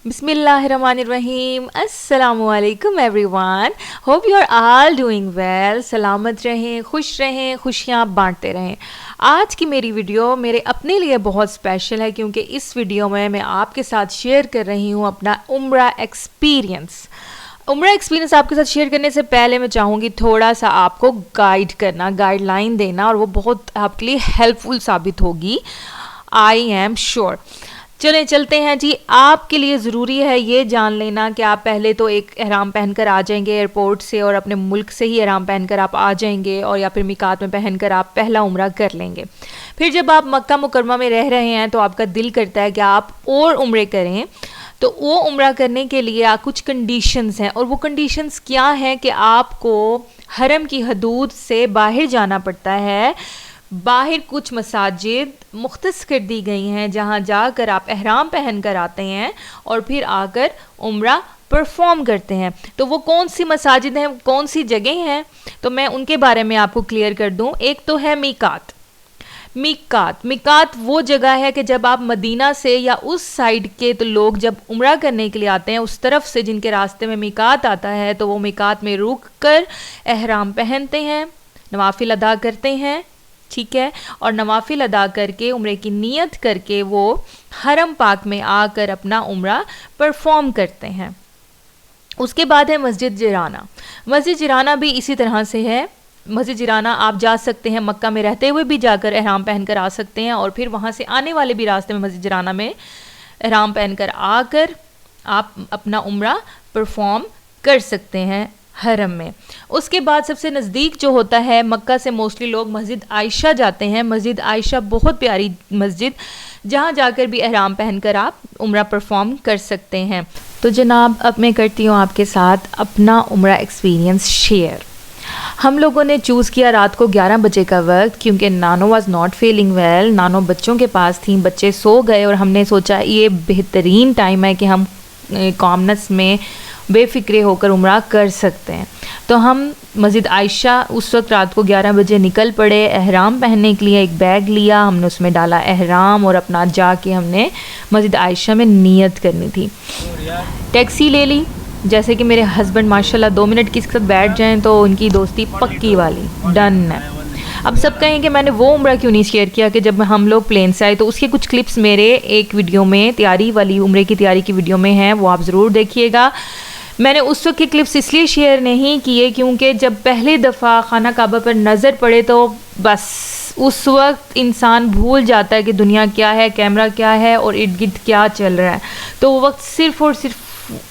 बिस्मिल्लाहिर्रहमानिर्रहीम अस्सलामुअलैकुम everyone. Hope you are all doing well. सलामत रहें, खुश रहें, खुशियाँ बांटते रहें। आज की मेरी वीडियो मेरे अपने लिए बहुत स्पेशल है क्योंकि इस वीडियो में मैं आपके साथ शेयर कर रही हूँ अपना उम्रा एक्सपीरियंस। उम्रा एक्सपीरियंस आपके साथ शेयर करने से पहले मैं चाहूँगी थोड़ा सा आपको गाइड करना, गाइडलाइन देना, और वो बहुत आपके लिए हेल्पफुल साबित होगी, आई एम श्योर। चलें चलते हैं जी। आपके लिए ज़रूरी है ये जान लेना कि आप पहले तो एक एहराम पहनकर आ जाएंगे एयरपोर्ट से, और अपने मुल्क से ही एहराम पहनकर आप आ जाएंगे, और या फिर मिकात में पहनकर आप पहला उम्रा कर लेंगे। फिर जब आप मक्का मुकरमा में रह रहे हैं तो आपका दिल करता है कि आप और उम्रे करें, तो वो उम्रा करने के लिए कुछ कंडीशंस हैं, और वो कंडीशंस क्या हैं कि आपको हरम की हदूद से बाहर जाना पड़ता है। बाहर कुछ मसाजिद मुख्तस कर दी गई हैं जहाँ जाकर आप एहराम पहन कर आते हैं और फिर आकर उम्रा परफॉर्म करते हैं। तो वो कौन सी मसाजिद हैं, कौन सी जगह हैं, तो मैं उनके बारे में आपको क्लियर कर दूं। एक तो है मीकात। मीकात वो जगह है कि जब आप मदीना से या उस साइड के तो लोग जब उम्रा करने के लिए आते हैं, उस तरफ से जिनके रास्ते में मीकात आता है, तो वो मीकात में रुक कर एहराम पहनते हैं, नवाफिल अदा करते हैं, ठीक है, और नवाफिल अदा करके उम्रे की नियत करके वो हरम पाक में आकर अपना उम्रा परफॉर्म करते हैं। उसके बाद है मस्जिद जिराना। मस्जिद जिराना भी इसी तरह से है। मस्जिद जिराना आप जा सकते हैं, मक्का में रहते हुए भी जाकर एहराम पहनकर आ सकते हैं, और फिर वहाँ से आने वाले भी रास्ते में मस्जिद जिराना में एहराम पहनकर आकर आप अपना उम्रा परफॉर्म कर सकते हैं हरम में। उसके बाद सबसे नज़दीक जो होता है मक्का से, मोस्टली लोग मस्जिद आयशा जाते हैं। मस्जिद आयशा बहुत प्यारी मस्जिद, जहाँ जाकर भी एहराम पहनकर आप उम्रा परफॉर्म कर सकते हैं। तो जनाब, अब मैं करती हूँ आपके साथ अपना उम्रा एक्सपीरियंस शेयर। हम लोगों ने चूज़ किया रात को 11 बजे का वक्त, क्योंकि नानो वाज नॉट फीलिंग वेल। नानो बच्चों के पास थी, बच्चे सो गए, और हमने सोचा ये बेहतरीन टाइम है कि हम कॉमनेस में बेफिक्रे होकर उम्रा कर सकते हैं। तो हम मस्जिद आयशा उस वक्त रात को 11 बजे निकल पड़े एहराम पहनने के लिए। एक बैग लिया, हमने उसमें डाला एहराम, और अपना जाके हमने मस्जिद आयशा में नियत करनी थी। टैक्सी ले ली, जैसे कि मेरे हस्बैंड माशाल्लाह 2 मिनट किसी के साथ बैठ जाएं तो उनकी दोस्ती पक्की वाली, डन है। अब सब कहें कि मैंने वो उम्रा क्यों नहीं शेयर किया कि जब हम लोग प्लेन से आए, तो उसके कुछ क्लिप्स मेरे एक वीडियो में, तैयारी वाली उम्रे की तैयारी की वीडियो में हैं, वो आप ज़रूर देखिएगा। मैंने उस वक्त के क्लिप्स इसलिए शेयर नहीं किए क्योंकि जब पहली दफ़ा खाना काबा पर नज़र पड़े तो बस उस वक्त इंसान भूल जाता है कि दुनिया क्या है, कैमरा क्या है, और इर्द गिर्द क्या चल रहा है। तो वो वक्त सिर्फ़ और सिर्फ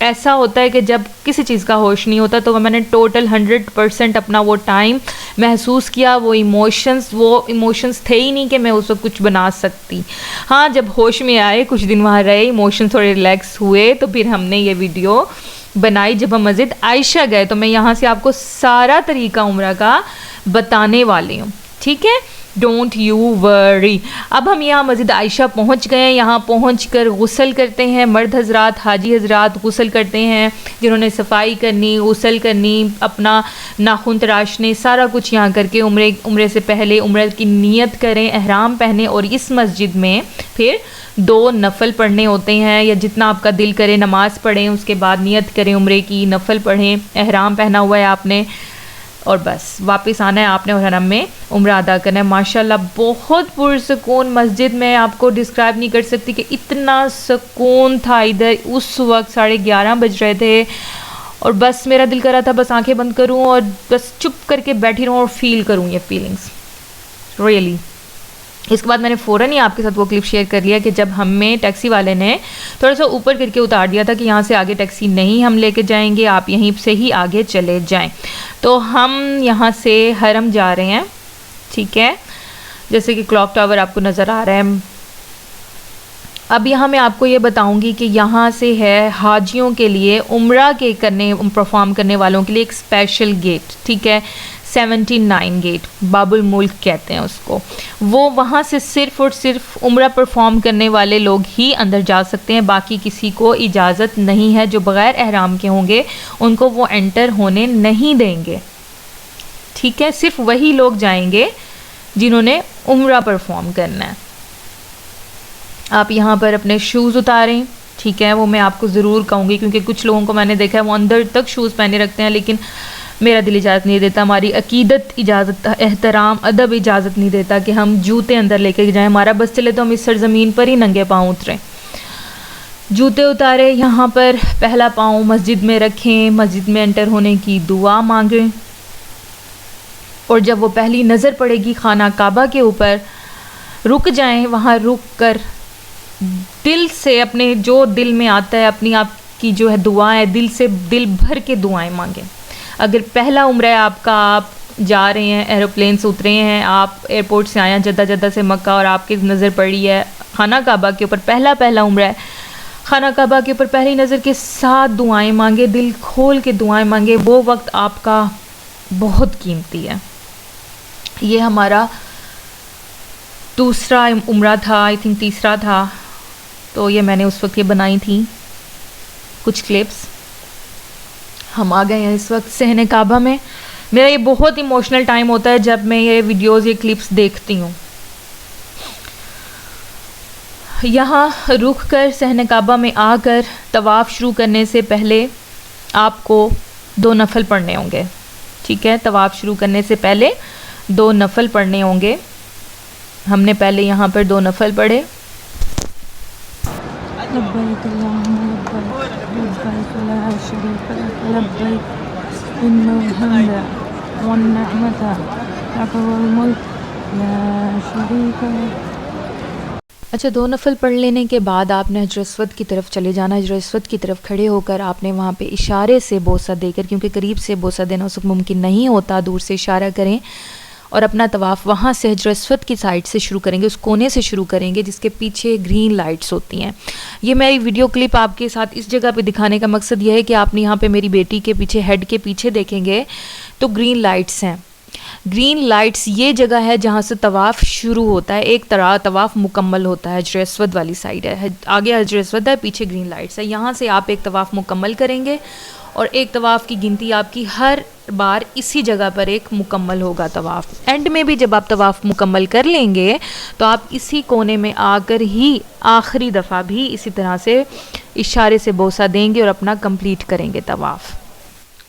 ऐसा होता है कि जब किसी चीज़ का होश नहीं होता। तो मैंने टोटल 100% अपना वो टाइम महसूस किया। वो इमोशंस थे ही नहीं कि मैं उस वक्त कुछ बना सकती। हाँ, जब होश में आए, कुछ दिन वहाँ रहे, इमोशंस थोड़े रिलैक्स हुए, तो फिर हमने ये वीडियो बनाई। जब हम मस्जिद आयशा गए तो मैं यहाँ से आपको सारा तरीका उम्रा का बताने वाली हूँ, ठीक है, डोंट यू वरी। अब हम यहाँ मस्जिद आयशा पहुँच गए। यहाँ पहुँच कर गुसल करते हैं, मर्द हजरात, हाजी हजरात गुसल करते हैं, जिन्होंने सफाई करनी, गुसल करनी, अपना नाखून तराशने, सारा कुछ यहाँ करके उम्रे से पहले उम्रे की नियत करें, एहराम पहने, और इस मस्जिद में फिर 2 नफल पढ़ने होते हैं, या जितना आपका दिल करे नमाज़ पढ़ें, उसके बाद नियत करें उम्रे की, नफल पढ़ें, एहराम पहना हुआ है आपने, और बस वापस आना है आपने और हरम में उम्रा अदा करना है। माशाल्लाह बहुत पुरसकून मस्जिद में, आपको डिस्क्राइब नहीं कर सकती कि इतना सुकून था इधर। उस वक्त 11:30 बज रहे थे, और बस मेरा दिल कर रहा था बस आंखें बंद करूं और बस चुप करके बैठी रहूं और फील करूं ये फीलिंग्स रियली। इसके बाद मैंने फ़ौरन ही आपके साथ वो क्लिप शेयर कर लिया कि जब हमें टैक्सी वाले ने थोड़ा सा ऊपर करके उतार दिया था कि यहाँ से आगे टैक्सी नहीं हम लेके जाएंगे, आप यहीं से ही आगे चले जाएं। तो हम यहाँ से हरम जा रहे हैं, ठीक है, जैसे कि क्लॉक टावर आपको नज़र आ रहा है। अब यहाँ मैं आपको ये बताऊंगी कि यहाँ से है हाजियों के लिए, उम्रा के परफॉर्म करने वालों के लिए एक स्पेशल गेट, ठीक है, 79 गेट, बाबुल मुल्क कहते हैं उसको। वो वहाँ से सिर्फ़ और सिर्फ उम्रा परफॉर्म करने वाले लोग ही अंदर जा सकते हैं, बाकी किसी को इजाज़त नहीं है। जो बग़ैर एहराम के होंगे उनको वो एंटर होने नहीं देंगे, ठीक है, सिर्फ वही लोग जाएंगे जिन्होंने उम्रा परफॉर्म करना है। आप यहाँ पर अपने शूज़ उतारें, ठीक है, वो मैं आपको ज़रूर कहूँगी, क्योंकि कुछ लोगों को मैंने देखा है वो अंदर तक शूज़ पहने रखते हैं, लेकिन मेरा दिल इजाज़त नहीं देता, हमारी अकीदत इजाज़त, एहतराम, अदब इजाज़त नहीं देता कि हम जूते अंदर लेके जाएं। हमारा बस चले तो हम इस सरज़मीन पर ही नंगे पाँव उतरें। जूते उतारे, यहाँ पर पहला पाँव मस्जिद में रखें, मस्जिद में एंटर होने की दुआ मांगें, और जब वो पहली नज़र पड़ेगी खाना काबा के ऊपर, रुक जाएं, वहाँ रुक कर दिल से अपने जो दिल में आता है, अपनी आपकी जो है दुआएं दिल से, दिल भर के दुआएं मांगें। अगर पहला उम्र है आपका, आप जा रहे हैं, एरोप्लेन से उतरे हैं, आप एयरपोर्ट से आए हैं जद्दा से मक्का, और आपकी नज़र पड़ी है खाना काबा के ऊपर, पहला उम्र है, खाना काबा के ऊपर पहली नज़र के साथ दुआएं मांगे, दिल खोल के दुआएं मांगे। वो वक्त आपका बहुत कीमती है। ये हमारा दूसरा उम्रा था, आई थिंक तीसरा था, तो ये मैंने उस वक्त ये बनाई थी कुछ क्लिप्स। हम आ गए हैं इस वक्त सहने काबा में। मेरा ये बहुत इमोशनल टाइम होता है जब मैं ये वीडियोस, ये क्लिप्स देखती हूँ। यहाँ रुक कर सहने काबा में आकर तवाफ़ शुरू करने से पहले आपको 2 नफल पढ़ने होंगे, ठीक है। तवाफ़ शुरू करने से पहले 2 नफल पढ़ने होंगे। हमने पहले यहाँ पर 2 नफल पढ़े। लब्बैक अल्लाहुम्मा लब्बैक लब्बैक ला शरीका लक लब्बैक इन्नल हम्दा वन निअमता लक वल मुल्क ला शरीका लक। अच्छा, 2 नफल पढ़ लेने के बाद आपने हजर अस्वद की तरफ चले जाना। हजर अस्वद की तरफ खड़े होकर आपने वहाँ पे इशारे से बोसा देकर, क्योंकि करीब से बोसा देना उस वक्त मुमकिन नहीं होता, दूर से इशारा करें और अपना तवाफ़ वहाँ से हजर अस्वद की साइड से शुरू करेंगे, उस कोने से शुरू करेंगे जिसके पीछे ग्रीन लाइट्स होती हैं। ये मेरी वीडियो क्लिप आपके साथ इस जगह पे दिखाने का मकसद यह है कि आपने यहाँ पे मेरी बेटी के पीछे, हेड के पीछे देखेंगे तो ग्रीन लाइट्स हैं। ग्रीन लाइट्स ये जगह है जहाँ से तवाफ़ शुरू होता है, एक तरह तवाफ़ मुकम्मल होता है। हजर अस्वद वाली साइड है, आगे हजर अस्वद है, पीछे ग्रीन लाइट्स है। यहाँ से आप एक तवाफ़ मुकम्मल करेंगे और एक तवाफ़ की गिनती आपकी हर बार इसी जगह पर एक मुकम्मल होगा तवाफ़। एंड में भी जब आप तवाफ़ मुकम्मल कर लेंगे तो आप इसी कोने में आकर ही आखिरी दफ़ा भी इसी तरह से इशारे से बोसा देंगे और अपना कंप्लीट करेंगे तवाफ़।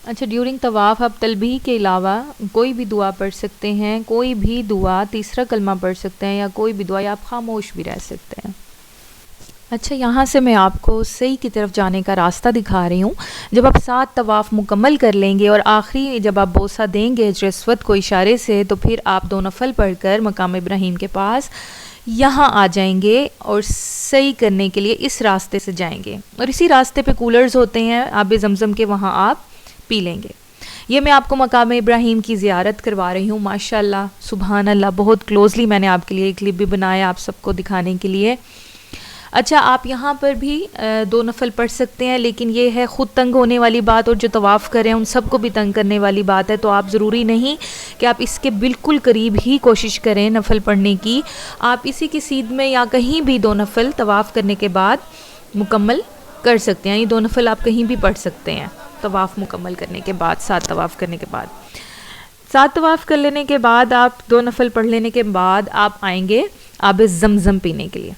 अच्छा, ड्यूरिंग तवाफ़ आप तलबी के अलावा कोई भी दुआ पढ़ सकते हैं, कोई भी दुआ, तीसरा कलमा पढ़ सकते हैं, या कोई भी दुआ, या आप खामोश भी रह सकते हैं। अच्छा, यहाँ से मैं आपको सही की तरफ जाने का रास्ता दिखा रही हूँ। जब आप 7 तवाफ़ मुकम्मल कर लेंगे और आखिरी जब आप बोसा देंगे हजर अस्वद को इशारे से, तो फिर आप 2 नफल पढ़कर मकाम इब्राहीम के पास यहाँ आ जाएंगे और सही करने के लिए इस रास्ते से जाएंगे, और इसी रास्ते पे कूलर्स होते हैं आब ज़मज़म के, वहाँ आप पी लेंगे। ये मैं आपको मकाम इब्राहीम की ज़ियारत करवा रही हूँ। माशाल्लाह, सुभान अल्लाह, बहुत क्लोज़ली मैंने आपके लिए क्लिप भी बनाया आप सबको दिखाने के लिए। अच्छा, आप यहाँ पर भी 2 नफल पढ़ सकते हैं, लेकिन ये है ख़ुद तंग होने वाली बात, और जो तवाफ़ करें उन सबको भी तंग करने वाली बात है। तो आप ज़रूरी नहीं कि आप इसके बिल्कुल करीब ही कोशिश करें नफल पढ़ने की। आप इसी की सीध में या कहीं भी 2 नफल तवाफ़ करने के बाद मुकम्मल कर सकते हैं, यानी 2 नफल आप कहीं भी पढ़ सकते हैं तवाफ़ मुकम्मल करने के बाद। 7 तवाफ़ करने के बाद, 7 तवाफ़ कर लेने के बाद, आप 2 नफल पढ़ लेने के बाद आप आएंगे आब ज़मज़म पीने के लिए।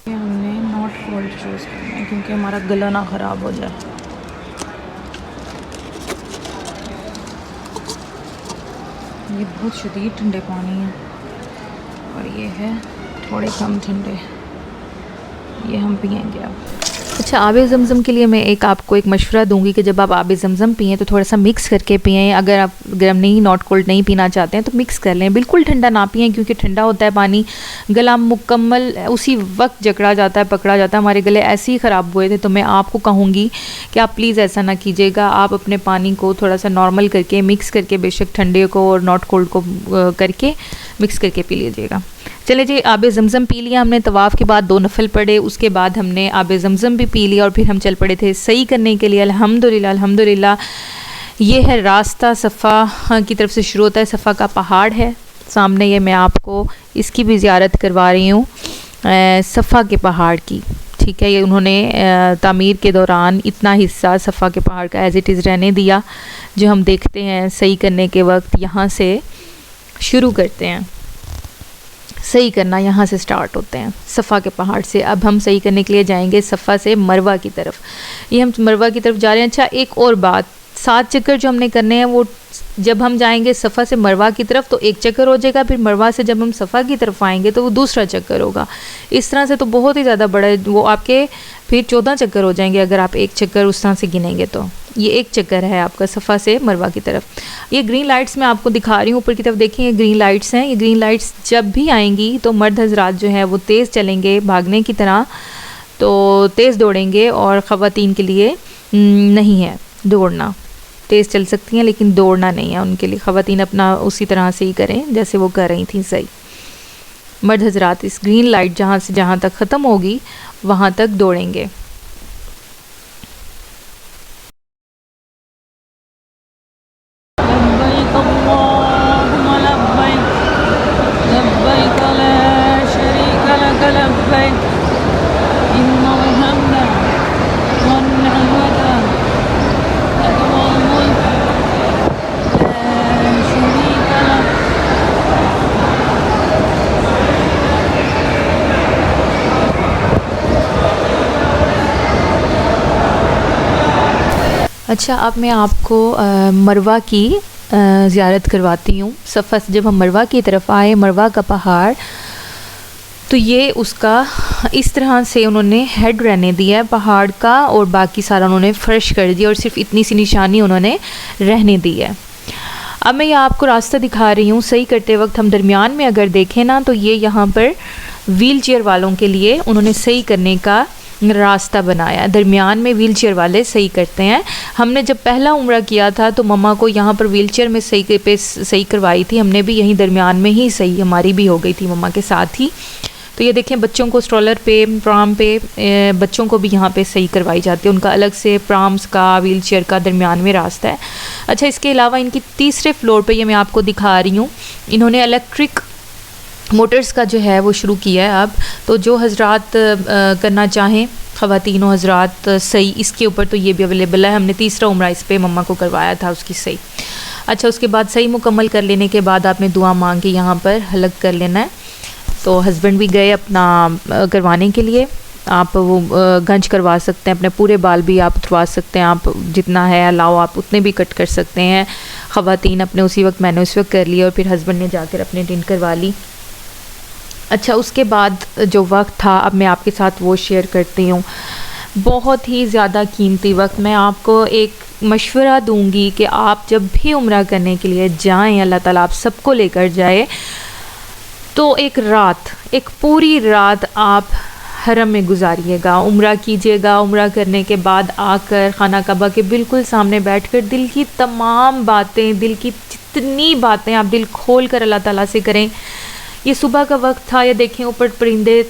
हमने नॉट कोल्ड चूज़ करना है क्योंकि हमारा गला ना ख़राब हो जाए। ये बहुत शदीद ठंडे पानी है और ये है थोड़े कम ठंडे, ये हम पिएंगे अब। अच्छा, आब ज़मज़म के लिए मैं आपको एक मशवरा दूंगी कि जब आप आब ज़मज़म पिएं तो थोड़ा सा मिक्स करके पिएं। अगर आप गर्म नहीं, नॉट कोल्ड नहीं पीना चाहते हैं तो मिक्स कर लें, बिल्कुल ठंडा ना पिएं, क्योंकि ठंडा होता है पानी, गला मुकम्मल उसी वक्त जकड़ा जाता है, पकड़ा जाता है। हमारे गले ऐसे ही ख़राब हुए थे, तो मैं आपको कहूँगी कि आप प्लीज़ ऐसा ना कीजिएगा। आप अपने पानी को थोड़ा सा नॉर्मल करके, मिक्स करके, बेशक ठंडे को और नॉट कोल्ड को करके मिक्स करके पी लीजिएगा। चले जी, आब ज़मज़म पी लिया हमने, तवाफ़ के बाद 2 नफल पढ़े, उसके बाद हमने आब ज़मज़म भी पी लिया और फिर हम चल पड़े थे सही करने के लिए। अल्हम्दुलिल्लाह, अल्हम्दुलिल्लाह। ये है रास्ता, सफ़ा की तरफ से शुरू होता है, सफ़ा का पहाड़ है सामने। ये मैं आपको इसकी भी ज़ियारत करवा रही हूँ, सफ़ा के पहाड़ की, ठीक है। ये उन्होंने तामीर के दौरान इतना हिस्सा सफ़ा के पहाड़ का एज़ इट इज़ रहने दिया, जो हम देखते हैं सही करने के वक्त यहाँ से शुरू करते हैं। सही करना यहाँ से स्टार्ट होते हैं, सफ़ा के पहाड़ से। अब हम सही करने के लिए जाएंगे सफ़ा से मरवा की तरफ। ये हम मरवा की तरफ जा रहे हैं। अच्छा, एक और बात, 7 चक्कर जो हमने करने हैं वो जब हम जाएंगे सफ़ा से मरवा की तरफ तो एक चक्कर हो जाएगा, फिर मरवा से जब हम सफ़ा की तरफ आएंगे तो वो दूसरा चक्कर होगा। इस तरह से तो बहुत ही ज़्यादा बड़ा है, वो आपके फिर 14 चक्कर हो जाएंगे अगर आप एक चक्कर उस तरह से गिनेंगे तो। ये एक चक्कर है आपका सफ़ा से मरवा की तरफ। ये ग्रीन लाइट्स मैं आपको दिखा रही हूँ ऊपर की तरफ, देखें ये ग्रीन लाइट्स हैं। ये ग्रीन लाइट्स जब भी आएंगी तो मर्द हजरात जो है वो तेज़ चलेंगे भागने की तरह, तो तेज़ दौड़ेंगे, और ख़वातीन के लिए नहीं है दौड़ना। तेज़ चल सकती हैं लेकिन दौड़ना नहीं है उनके लिए। ख़वातीन अपना उसी तरह से ही करें जैसे वो कर रही थी सही। मर्द हजरात इस ग्रीन लाइट जहाँ से जहाँ तक ख़त्म होगी वहाँ तक दौड़ेंगे। अच्छा, अब मैं आपको मरवा की ज़ियारत करवाती हूँ। सफ़ा से जब हम मरवा की तरफ आए, मरवा का पहाड़, तो ये उसका इस तरह से उन्होंने हेड रहने दिया है पहाड़ का, और बाकी सारा उन्होंने फ़र्श कर दिया, और सिर्फ इतनी सी निशानी उन्होंने रहने दी है। अब मैं ये आपको रास्ता दिखा रही हूँ। सही करते वक्त हम दरमियान में अगर देखें ना, तो ये यहाँ पर व्हील चेयर वालों के लिए उन्होंने सही करने का रास्ता बनाया। दरमियान में व्हील चेयर वाले सही करते हैं। हमने जब पहला उम्रा किया था तो मम्मा को यहाँ पर व्हील चेयर में सही करवाई थी। हमने भी यहीं दरमियान में ही सही हमारी भी हो गई थी मम्मा के साथ ही। तो ये देखें, बच्चों को स्ट्रोलर पे, प्राम पे, बच्चों को भी यहाँ पे सही करवाई जाती है। उनका अलग से प्राम्स का, व्हील चेयर का दरमियान में रास्ता है। अच्छा, इसके अलावा इनकी तीसरे फ्लोर पे ये मैं आपको दिखा रही हूँ, इन्होंने इलेक्ट्रिक मोटर्स का जो है वो शुरू किया है अब। तो जो हजरात करना चाहें, ख़वातीन हजरात सही, इसके ऊपर तो ये भी अवेलेबल है। हमने तीसरा उम्रा इस पे मम्मा को करवाया था उसकी सही। अच्छा, उसके बाद सही मुकम्मल कर लेने के बाद आपने दुआ मांग के यहाँ पर हलक कर लेना है। तो हस्बैंड भी गए अपना करवाने के लिए। आप वो गंज करवा सकते हैं, अपने पूरे बाल भी आप उतरवा सकते हैं, आप जितना है अलाउ आप उतने भी कट कर सकते हैं। ख़वातीन अपने उसी वक्त, मैंने उस वक्त कर लिया, और फिर हस्बैंड ने जाकर अपने टिन करवा ली। अच्छा, उसके बाद जो वक्त था अब मैं आपके साथ वो शेयर करती हूँ। बहुत ही ज़्यादा कीमती वक्त। मैं आपको एक मशवरा दूंगी कि आप जब भी उम्रा करने के लिए जाएं, अल्लाह ताला आप सबको लेकर जाए, तो एक पूरी रात आप हरम में गुजारिएगा, उम्रा कीजिएगा। उम्रा करने के बाद आकर खाना काबा के बिल्कुल सामने बैठकर दिल की तमाम बातें, दिल की जितनी बातें आप दिल खोल कर अल्लाह ताला से करें। ये सुबह का वक्त था, ये देखें ऊपर परिंदे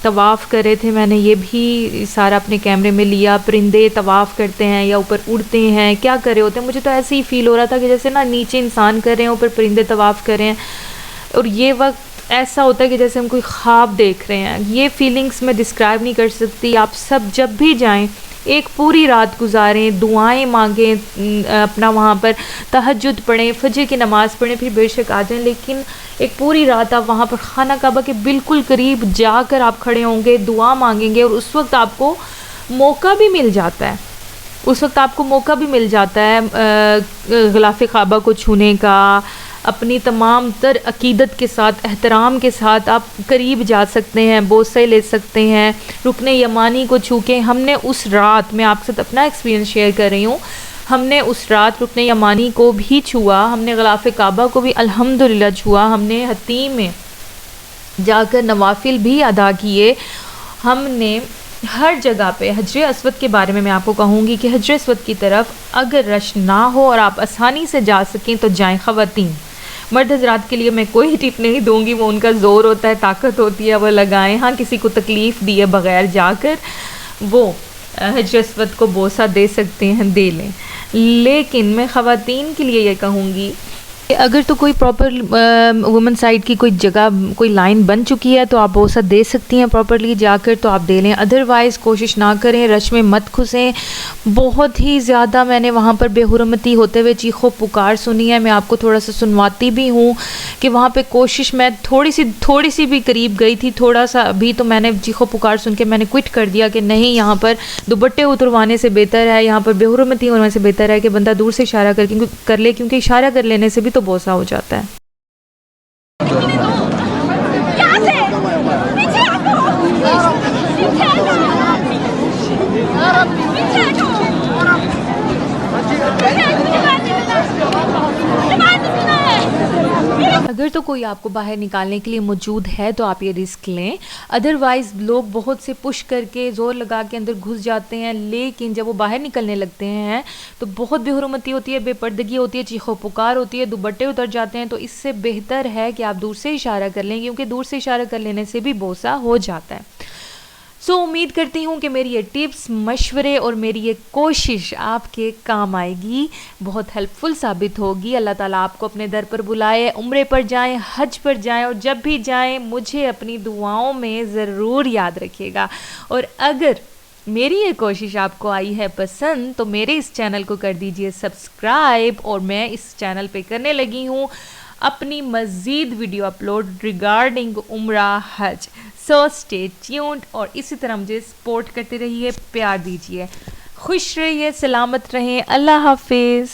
तवाफ़ कर रहे थे। मैंने ये भी सारा अपने कैमरे में लिया। परिंदे तवाफ़ करते हैं या ऊपर उड़ते हैं, क्या कर रहे होते हैं, मुझे तो ऐसे ही फ़ील हो रहा था कि जैसे ना नीचे इंसान कर रहे हैं, ऊपर परिंदे तवाफ़ कर रहे हैं। और ये वक्त ऐसा होता है कि जैसे हम कोई ख्वाब देख रहे हैं। ये फीलिंग्स मैं डिस्क्राइब नहीं कर सकती। आप सब जब भी जाएं एक पूरी रात गुजारें, दुआएं मांगें, अपना वहाँ पर तहज्जुद पढ़ें, फजर की नमाज़ पढ़ें, फिर बेशक आ जाएं। लेकिन एक पूरी रात आप वहाँ पर खाना काबा के बिल्कुल करीब जाकर आप खड़े होंगे, दुआ मांगेंगे, और उस वक्त आपको मौका भी मिल जाता है, ग़िलाफ़ काबा को छूने का। अपनी तमाम तर अकीदत के साथ, एहतराम के साथ आप करीब जा सकते हैं, बोसे ले सकते हैं, रुकने यमानी को छू के। हमने उस रात, मैं आपके साथ अपना एक्सपीरियंस शेयर कर रही हूँ, हमने उस रात रुकने यमानी को भी छुआ, हमने ग़िलाफ़ काबा को भी अल्हम्दुलिल्लाह छुआ, हमने हतीम में जाकर नवाफिल भी अदा किए। हमने हर जगह पे हजर अस्वद के बारे में मैं आपको कहूँगी कि हजर अस्वद की तरफ अगर रश ना हो और आप आसानी से जा सकें तो जाएं। ख़वातीन, मर्द हजरात के लिए मैं कोई टिप नहीं दूंगी, वो उनका ज़ोर होता है, ताकत होती है, वो लगाएं। हाँ, किसी को तकलीफ़ दिए बग़ैर जाकर वो हजर अस्वद को बोसा दे सकते हैं, दे लें। लेकिन मैं ख़वातीन के लिए ये कहूँगी अगर तो कोई प्रॉपर वुमेन साइड की कोई जगह कोई लाइन बन चुकी है तो आप बोसा दे सकती हैं प्रॉपरली जाकर, तो आप दे लें, अदरवाइज़ कोशिश ना करें, रश में मत घुसें। बहुत ही ज़्यादा मैंने वहाँ पर बेहुरमती होते हुए चीखों पुकार सुनी है। मैं आपको थोड़ा सा सुनवाती भी हूँ कि वहाँ पे कोशिश, मैं थोड़ी सी भी करीब गई थी, थोड़ा सा भी, तो मैंने चीखों पुकार सुन के मैंने क्विट कर दिया कि नहीं, यहाँ पर दुपट्टे उतरवाने से बेहतर है, यहाँ पर बेहुरमती होने से बेहतर है कि बंदा दूर से इशारा कर ले, क्योंकि इशारा कर लेने से भी तो बोसा हो जाता है। अगर तो कोई आपको बाहर निकालने के लिए मौजूद है तो आप ये रिस्क लें, अदरवाइज़ लोग बहुत से पुश करके ज़ोर लगा के अंदर घुस जाते हैं, लेकिन जब वो बाहर निकलने लगते हैं तो बहुत बेहुरमती होती है, बेपर्दगी होती है, चीखो पुकार होती है, दुपट्टे उतर जाते हैं। तो इससे बेहतर है कि आप दूर से इशारा कर लें, क्योंकि दूर से इशारा कर लेने से भी बोसा हो जाता है। सो उम्मीद करती हूँ कि मेरी ये टिप्स, मशवरे और मेरी ये कोशिश आपके काम आएगी, बहुत हेल्पफुल साबित होगी। अल्लाह ताला आपको अपने दर पर बुलाए, उम्रे पर जाएं, हज पर जाएं, और जब भी जाएं मुझे अपनी दुआओं में ज़रूर याद रखिएगा। और अगर मेरी ये कोशिश आपको आई है पसंद तो मेरे इस चैनल को कर दीजिए सब्सक्राइब, और मैं इस चैनल पे करने लगी हूँ अपनी मज़ीद वीडियो अपलोड रिगार्डिंग उम्रा हज। सो स्टे ट्यून्ड और इसी तरह मुझे सपोर्ट करते रहिए, प्यार दीजिए, खुश रहिए, सलामत रहें, अल्लाह हाफिज़।